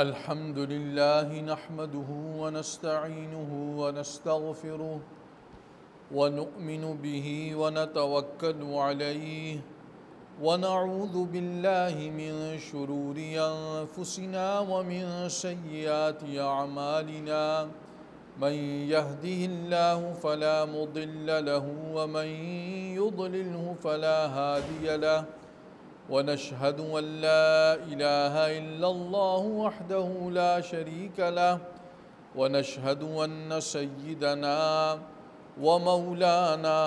الحمد لله نحمده ونستعينه ونستغفره ونؤمن به ونتوكل عليه ونعوذ بالله من شرور أنفسنا ومن سيئات أعمالنا من يهده الله فلا مضل له ومن يضلله فلا هادي له ونشهد أن لا إله إلا الله وحده لا شريك له ونشهد أن سيدنا ومولانا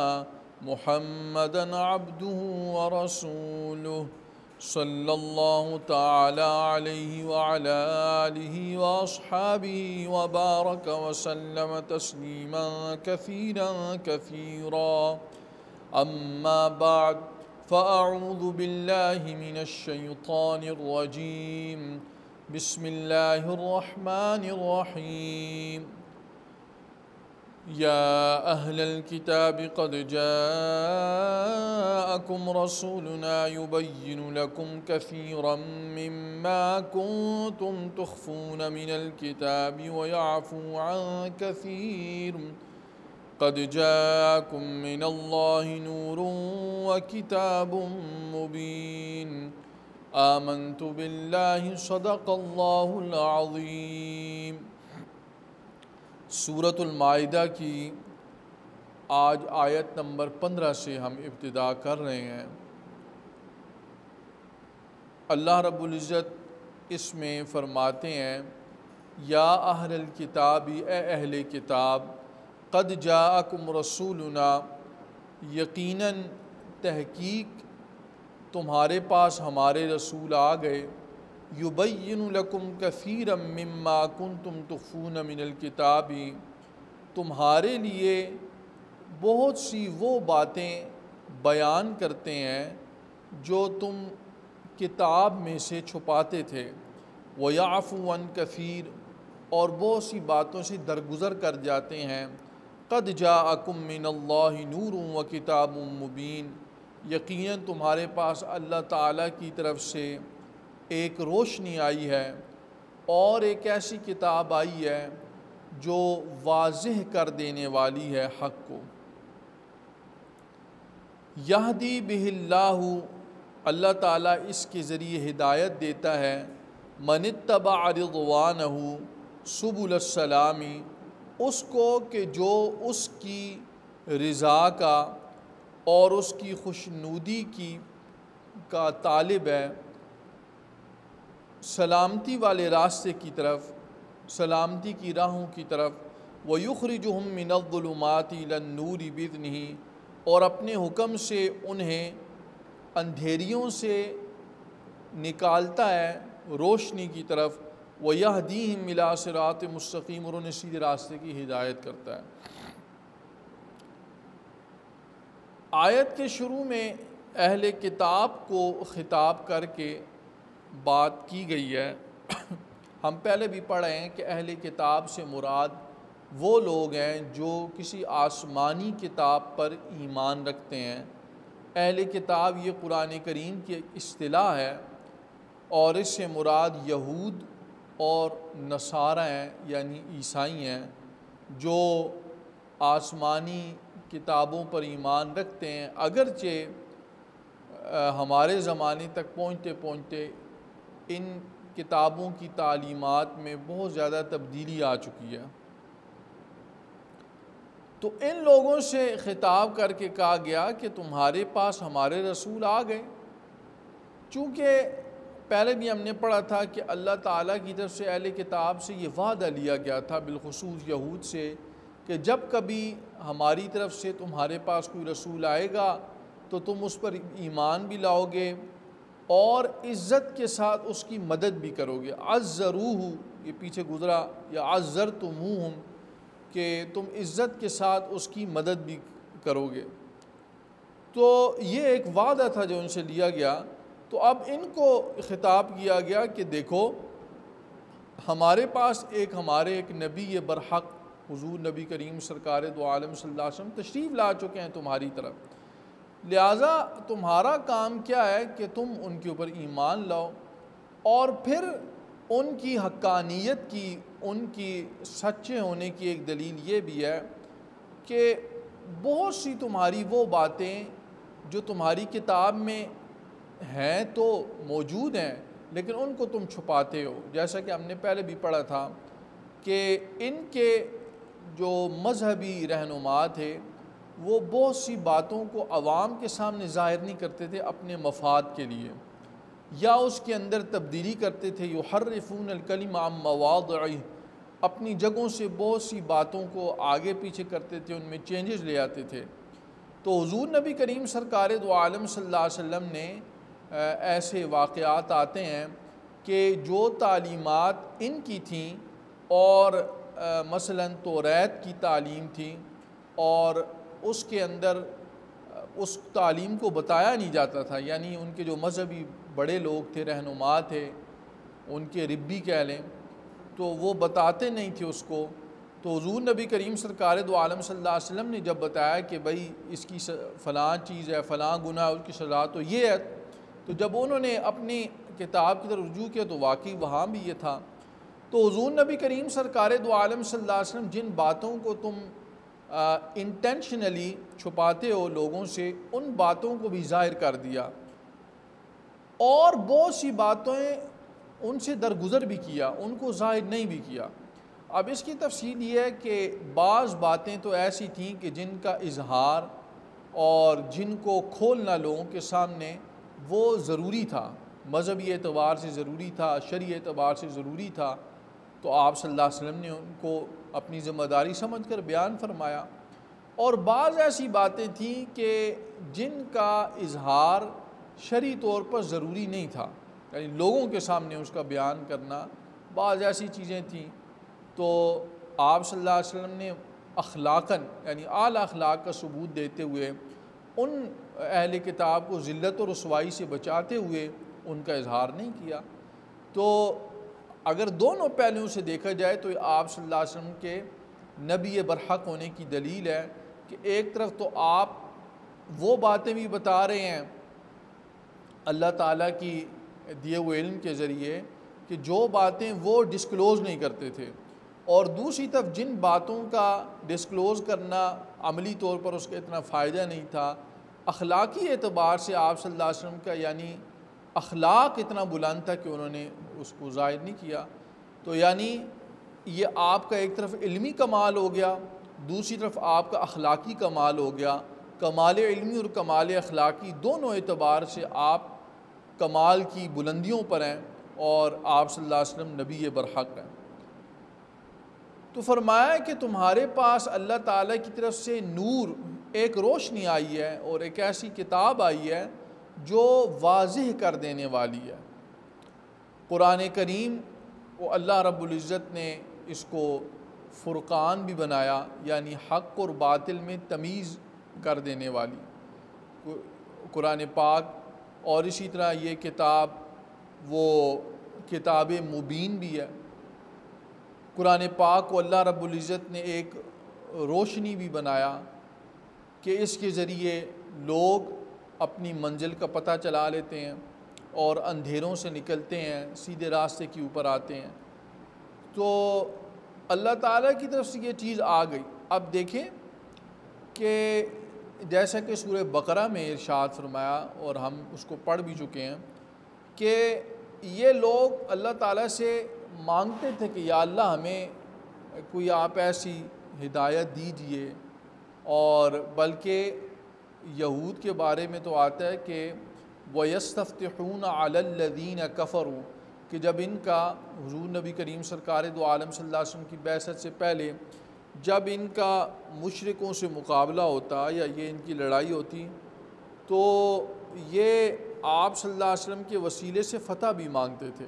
محمدًا عبده ورسوله صلى الله تعالى عليه وعلى آله وأصحابه وبارك وسلم تسليمًا كثيرًا كثيرًا أما بعد فأعوذ بالله من الشيطان الرجيم بسم الله الرحمن الرحيم يا أهل الكتاب قد جاءكم رسولنا يبين لكم كثيرا مما كنتم تخفون من الكتاب ويعفو عن كثير قد جاءكم من الله نور وكتاب مبين آمنت بالله صدق الله العظيم۔ سورۃ المائدہ کی آج آیت نمبر 15 سے ہم ابتدا کر رہے ہیں۔ اللہ رب العزت اس میں فرماتے ہیں یا اہل الکتاب، اے اہل کتاب، قد جاءکم رسولنا، یقیناً تحقیق تمہارے پاس ہمارے رسول آ گئے، یبین لکم کثیرا مما کنتم تخفون من الکتاب، تمہارے لیے بہت سی وہ باتیں بیان کرتے ہیں جو تم کتاب میں سے چھپاتے تھے، ویعفو عن کثیر، اور بہت سی باتوں سے درگزر کر جاتے ہیں۔ قد جاءکم من اللہ نور و کتاب مبین، یقیناً تمہارے پاس اللہ تعالیٰ کی طرف سے ایک روشنی آئی ہے اور ایک ایسی کتاب آئی ہے جو واضح کر دینے والی ہے حق کو۔ یہدی بہ اللہ، اللہ تعالیٰ اس کے ذریعے ہدایت دیتا ہے، من اتبع رضوانہ سبل السلام، اس کو کہ جو اس کی رضا کا اور اس کی خوشنودی کا طالب ہے، سلامتی والے راستے کی طرف، سلامتی کی راہوں کی طرف، وَيُخْرِجُهُم مِّنَ الظُّلُمَاتِ إِلَى النُّورِ بِإِذْنِهِ، اور اپنے حکم سے انہیں اندھیریوں سے نکالتا ہے روشنی کی طرف، وَيَهْدِيهِمْ إِلَىٰ صِرَاطٍ مُّسْتَقِيمٍ، اور انہیں سیدھے راستے کی ہدایت کرتا ہے۔ آیت کے شروع میں اہل کتاب کو خطاب کر کے بات کی گئی ہے۔ ہم پہلے بھی پڑھے ہیں کہ اہل کتاب سے مراد وہ لوگ ہیں جو کسی آسمانی کتاب پر ایمان رکھتے ہیں۔ اہل کتاب یہ قرآن کریم کی اصطلاح ہے اور اس سے مراد یہود اور نصارہ ہیں، یعنی عیسائی ہیں، جو آسمانی کتابوں پر ایمان رکھتے ہیں، اگرچہ ہمارے زمانے تک پہنچتے پہنچتے ان کتابوں کی تعلیمات میں بہت زیادہ تبدیلی آ چکی ہے۔ تو ان لوگوں سے خطاب کر کے کہا گیا کہ تمہارے پاس ہمارے رسول آ گئے، چونکہ پہلے بھی ہم نے پڑھا تھا کہ اللہ تعالیٰ کی طرف سے اہل کتاب سے یہ وعدہ لیا گیا تھا، بالخصوص یہود سے، کہ جب کبھی ہماری طرف سے تمہارے پاس کوئی رسول آئے گا تو تم اس پر ایمان بھی لاؤ گے اور عزت کے ساتھ اس کی مدد بھی کرو گے۔ عزروہ، یہ پیچھے گزرا، یا عزرتموہم، کہ تم عزت کے ساتھ اس کی مدد بھی کرو گے۔ تو یہ ایک وعدہ تھا جو ان سے لیا گیا۔ تو اب ان کو خطاب کیا گیا کہ دیکھو ہمارے پاس ہمارے ایک نبی برحق حضور نبی کریم سرکار دو عالم صلی اللہ علیہ وسلم تشریف لا چکے ہیں تمہاری طرف، لہٰذا تمہارا کام کیا ہے کہ تم ان کے اوپر ایمان لاؤ اور پھر ان کی حقانیت کی، ان کی سچے ہونے کی ایک دلیل یہ بھی ہے کہ بہت سی تمہاری وہ باتیں جو تمہاری کتاب میں ہیں تو موجود ہیں، لیکن ان کو تم چھپاتے ہو۔ جیسا کہ ہم نے پہلے بھی پڑھا تھا کہ ان کے جو مذہبی رہنما تھے وہ بہت سی باتوں کو عوام کے سامنے ظاہر نہیں کرتے تھے اپنے مفاد کے لیے، یا اس کے اندر تبدیلی کرتے تھے۔ یحرفون الکلم عن مواضعہ، اپنی جگہوں سے بہت سی باتوں کو آگے پیچھے کرتے تھے، ان میں چینجز لے آتے تھے۔ تو حضور نبی کریم سرکار دو عالم صلی اللہ علیہ وسلم نے ایسے واقعات آتے ہیں کہ جو تعلیمات ان کی تھیں، اور مثلا توریت کی تعلیم تھی، اور اس کے اندر اس تعلیم کو بتایا نہیں جاتا تھا، یعنی ان کے جو مذہبی بڑے لوگ تھے، رہنما تھے، ان کے ربی کہہ لیں، تو وہ بتاتے نہیں تھے اس کو۔ تو حضور نبی کریم سرکار دو عالم صلی اللہ علیہ وسلم نے جب بتایا کہ بھئی اس کی فلاں چیز ہے، فلاں گناہ، اس کی سزا تو یہ ہے، تو جب انہوں نے اپنی کتاب کی طرف رجوع کیا تو واقعی وہاں بھی یہ تھا۔ تو حضور نبی کریم سرکار دو عالم صلی اللہ علیہ وسلم جن باتوں کو تم انٹینشنلی چھپاتے ہو لوگوں سے، ان باتوں کو بھی ظاہر کر دیا، اور بہت سی باتیں ان سے درگزر بھی کیا، ان کو ظاہر نہیں بھی کیا۔ اب اس کی تفصیل یہ ہے کہ بعض باتیں تو ایسی تھیں کہ جن کا اظہار اور جن کو کھولنا لوگوں کے سامنے وہ ضروری تھا، مذہبی اعتبار سے ضروری تھا، شرعی اعتبار سے ضروری تھا، تو آپ صلی اللہ علیہ وسلم نے ان کو اپنی ذمہ داری سمجھ کر بیان فرمایا۔ اور بعض ایسی باتیں تھیں کہ جن کا اظہار شرعی طور پر ضروری نہیں تھا، یعنی لوگوں کے سامنے اس کا بیان کرنا، بعض ایسی چیزیں تھیں تو آپ صلی اللہ علیہ وسلم نے اخلاقاً، یعنی اعلیٰ اخلاق کا ثبوت دیتے ہوئے، ان اہل کتاب کو ذلت و رسوائی سے بچاتے ہوئے ان کا اظہار نہیں کیا۔ تو اگر دونوں پہلوؤں سے دیکھا جائے تو آپ صلی اللہ علیہ وسلم کے نبی برحق ہونے کی دلیل ہے کہ ایک طرف تو آپ وہ باتیں بھی بتا رہے ہیں اللہ تعالیٰ کی دیے ہوئے علم کے ذریعے کہ جو باتیں وہ ڈسکلوز نہیں کرتے تھے، اور دوسری طرف جن باتوں کا ڈسکلوز کرنا عملی طور پر اس کا اتنا فائدہ نہیں تھا، اخلاقی اعتبار سے آپ صلی اللہ علیہ وسلم کا یعنی اخلاق اتنا بلند تھا کہ انہوں نے اس کو ظاہر نہیں کیا۔ تو یعنی یہ آپ کا ایک طرف علمی کمال ہو گیا، دوسری طرف آپ کا اخلاقی کمال ہو گیا۔ کمال علمی اور کمال اخلاقی دونوں اعتبار سے آپ کمال کی بلندیوں پر ہیں، اور آپ صلی اللہ علیہ وسلم نبی برحق ہیں۔ تو فرمایا کہ تمہارے پاس اللہ تعالیٰ کی طرف سے نور، ایک روشنی آئی ہے، اور ایک ایسی کتاب آئی ہے جو واضح کر دینے والی ہے۔ قرآن کریم وہ اللہ رب العزت نے اس کو فرقان بھی بنایا، یعنی حق اور باطل میں تمیز کر دینے والی قرآن پاک، اور اسی طرح یہ کتاب وہ کتاب مبین بھی ہے۔ قرآن پاک کو اللہ رب العزت نے ایک روشنی بھی بنایا کہ اس کے ذریعے لوگ اپنی منزل کا پتہ چلا لیتے ہیں اور اندھیروں سے نکلتے ہیں، سیدھے راستے کے اوپر آتے ہیں۔ تو اللہ تعالیٰ کی طرف سے یہ چیز آ گئی۔ اب دیکھیں کہ جیسا کہ سورہ بقرہ میں ارشاد فرمایا، اور ہم اس کو پڑھ بھی چکے ہیں، کہ یہ لوگ اللہ تعالیٰ سے مانگتے تھے کہ یا اللہ ہمیں کوئی آپ ایسی ہدایت دیجئے، اور بلکہ یہود کے بارے میں تو آتا ہے کہ وَيَسْتَفْتِحُونَ عَلَى الَّذِينَ كَفَرُوا، کہ جب ان کا حضور نبی کریم سرکار دو عالم صلی اللہ علیہ وسلم کی بعثت سے پہلے جب ان کا مشرکوں سے مقابلہ ہوتا یا یہ ان کی لڑائی ہوتی، تو یہ آپ صلی اللہ علیہ وسلم کے وسیلے سے فتح بھی مانگتے تھے،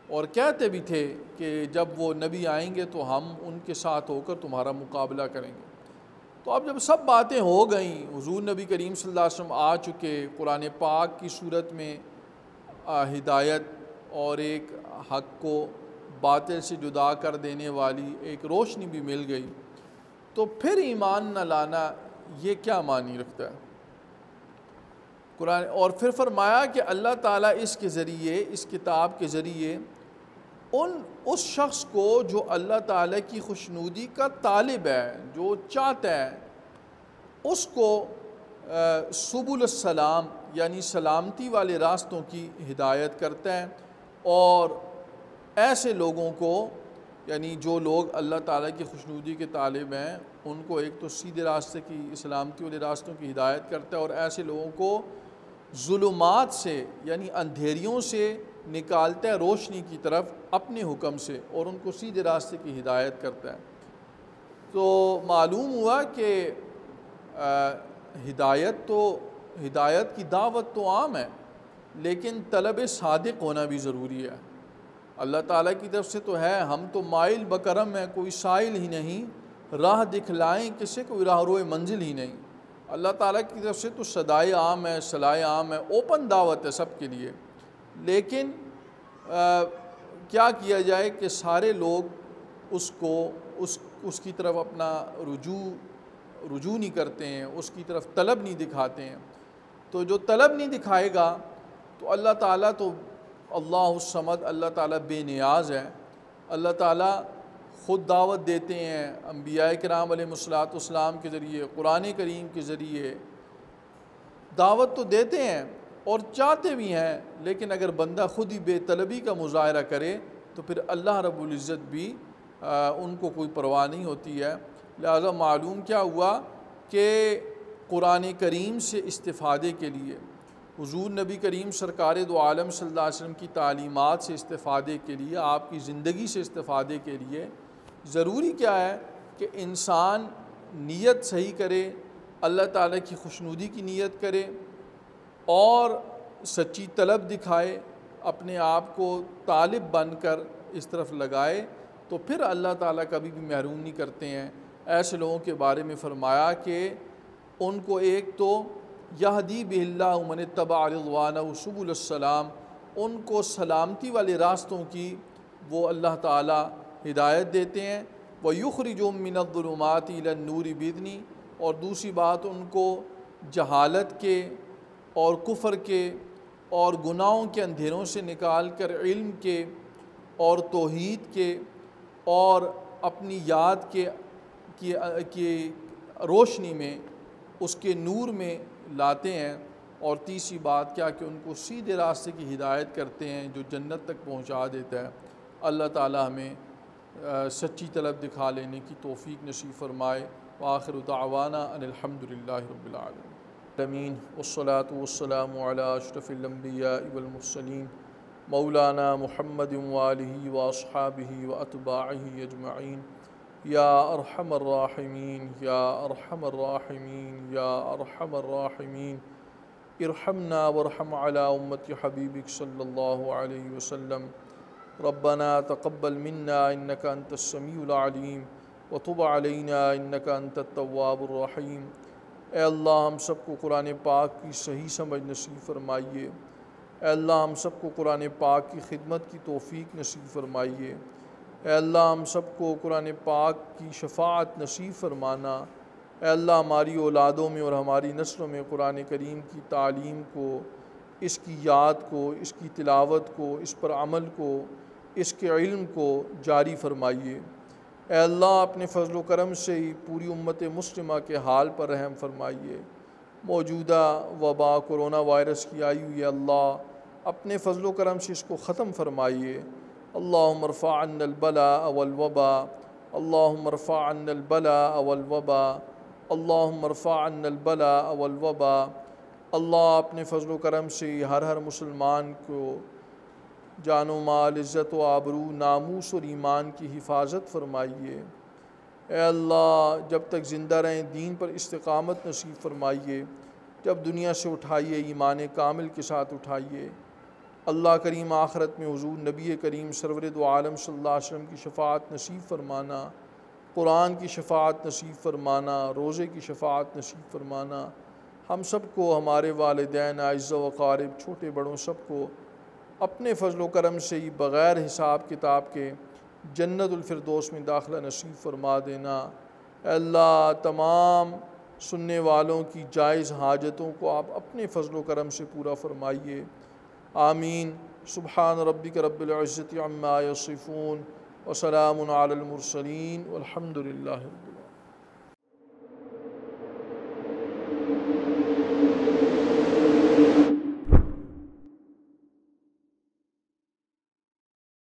اور کہتے بھی تھے کہ جب وہ نبی آئیں گے تو ہم ان کے ساتھ ہو کر تمہارا مقابلہ کریں گے۔ تو اب جب سب باتیں ہو گئیں، حضور نبی کریم صلی اللہ علیہ وسلم آ چکے، قرآن پاک کی صورت میں ہدایت اور ایک حق کو باطل سے جدا کر دینے والی ایک روشنی بھی مل گئی، تو پھر ایمان نہ لانا یہ کیا معنی رکھتا ہے؟ قرآن اور پھر فرمایا کہ اللہ تعالیٰ اس کے ذریعے، اس کتاب کے ذریعے اس شخص کو جو اللہ تعالیٰ کی خوشنودی کا طالب ہے، جو چاہتا ہے، اس کو سبل السلام یعنی سلامتی والے راستوں کی ہدایت کرتا ہے، اور ایسے لوگوں کو یعنی جو لوگ اللہ تعالیٰ کی خوشنودی کے طالب ہیں ان کو ایک تو سیدھے راستے کی سلامتی والے راستوں کی ہدایت کرتا ہے، اور ایسے لوگوں کو ظلمات سے یعنی اندھیریوں سے نکالتا ہے روشنی کی طرف اپنے حکم سے، اور ان کو سیدھے راستے کی ہدایت کرتا ہے۔ تو معلوم ہوا کہ ہدایت کی دعوت تو عام ہے، لیکن طلب صادق ہونا بھی ضروری ہے۔ اللہ تعالیٰ کی طرف سے تو ہے، ہم تو مائل بکرم ہیں، کوئی سائل ہی نہیں، راہ دکھلائیں کسے، کوئی راہ روئے منزل ہی نہیں۔ اللہ تعالیٰ کی طرف سے تو صدائے عام ہے، صلاح عام ہے، اوپن دعوت ہے سب کے لیے، لیکن کیا کیا جائے کہ سارے لوگ اس کی طرف اپنا رجوع نہیں کرتے ہیں، اس کی طرف طلب نہیں دکھاتے ہیں۔ تو جو طلب نہیں دکھائے گا تو اللہ تعالیٰ تو اللہ الصمد، اللہ تعالیٰ بے نیاز ہے۔ اللہ تعالیٰ خود دعوت دیتے ہیں، انبیاء کرام علیہ الصلوۃ کے ذریعے، قرآن کریم کے ذریعے دعوت تو دیتے ہیں اور چاہتے بھی ہیں، لیکن اگر بندہ خود ہی بے طلبی کا مظاہرہ کرے تو پھر اللہ رب العزت بھی ان کو کوئی پرواہ نہیں ہوتی ہے۔ لہذا معلوم کیا ہوا کہ قرآن کریم سے استفادے کے لیے، حضور نبی کریم سرکار دو عالم صلی اللہ علیہ وسلم کی تعلیمات سے استفادے کے لیے، آپ کی زندگی سے استفادے کے لیے ضروری کیا ہے کہ انسان نیت صحیح کرے، اللہ تعالیٰ کی خوشنودی کی نیت کرے اور سچی طلب دکھائے، اپنے آپ کو طالب بن کر اس طرف لگائے، تو پھر اللہ تعالیٰ کبھی بھی محروم نہیں کرتے ہیں۔ ایسے لوگوں کے بارے میں فرمایا کہ ان کو ایک تو یہدی بہ اللہ من اتبع رضوانہ سبل السلام، ان کو سلامتی والے راستوں کی وہ اللہ تعالیٰ ہدایت دیتے ہیں، وَيُخْرِجُهُم مِّنَ الظُّلُمَاتِ إِلَى النُّورِ بِإِذْنِهِ، اور دوسری بات ان کو جہالت کے اور کفر کے اور گناہوں کے اندھیروں سے نکال کر علم کے اور توحید کے اور اپنی یاد کی روشنی میں، اس کے نور میں لاتے ہیں، اور تیسری بات کیا کہ ان کو سیدھے راستے کی ہدایت کرتے ہیں جو جنت تک پہنچا دیتا ہے۔ اللہ تعالیٰ ہمیں سچی طلب دکھا لینے کی توفیق نصیب فرمائے۔ وآخر دعوانا ان الحمد للہ رب العالمین، والصلاة والسلام علی اشرف الانبیاء والمرسلین مولانا محمد وآلہ واصحابہ واتباعہ اجمعین، یا ارحم الراحمین یا ارحم الراحمین یا ارحم الراحمین، ارحمنا وارحم علی امت حبیبک صلی اللہ علیہ وسلم۔ ربنا تقبل منا انک انت السمیع العلیم وتب علینا انک انت التواب الرحیم۔ اے اللہ ہم سب کو قرآن پاک کی صحیح سمجھ نصیب فرمائیے، اے اللہ ہم سب کو قرآن پاک کی خدمت کی توفیق نصیب فرمائیے، اے اللہ ہم سب کو قرآن پاک کی شفاعت نصیب فرمانا، اے اللہ ہماری اولادوں میں اور ہماری نسلوں میں قرآن کریم کی تعلیم کو، اس کی یاد کو، اس کی تلاوت کو، اس پر عمل کو، اس کے علم کو جاری فرمائیے۔ اے اللہ اپنے فضل و کرم سے ہی پوری امت مسلمہ کے حال پر رحم فرمائیے۔ موجودہ وبا کرونا وائرس کی آئی ہوئی ہے، اللہ اپنے فضل و کرم سے اس کو ختم فرمائیے۔ اللہم ارفع عنا البلاء والوبا، اللہم ارفع عنا البلاء والوبا، اللہم ارفع عنا البلاء والوبا۔ اللہ اپنے فضل و کرم سے ہر مسلمان کو جان و مال، عزت و آبرو، ناموس اور ایمان کی حفاظت فرمائیے۔ اے اللہ جب تک زندہ رہیں دین پر استقامت نصیب فرمائیے، جب دنیا سے اٹھائیے ایمان کامل کے ساتھ اٹھائیے۔ اللہ کریم آخرت میں حضور نبی کریم سرور دو عالم صلی اللہ علیہ وسلم کی شفاعت نصیب فرمانا، قرآن کی شفاعت نصیب فرمانا، روزے کی شفاعت نصیب فرمانا۔ ہم سب کو، ہمارے والدین، اعزاء و اقارب، چھوٹے بڑوں، سب کو اپنے فضل و کرم سے ہی بغیر حساب کتاب کے جنت الفردوس میں داخلہ نصیب فرما دینا۔ اے اللہ تمام سننے والوں کی جائز حاجتوں کو آپ اپنے فضل و کرم سے پورا فرمائیے۔ آمین۔ سبحان ربک رب العزت عما یصفون وسلام علی المرسلین والحمد للہ رب العالمین۔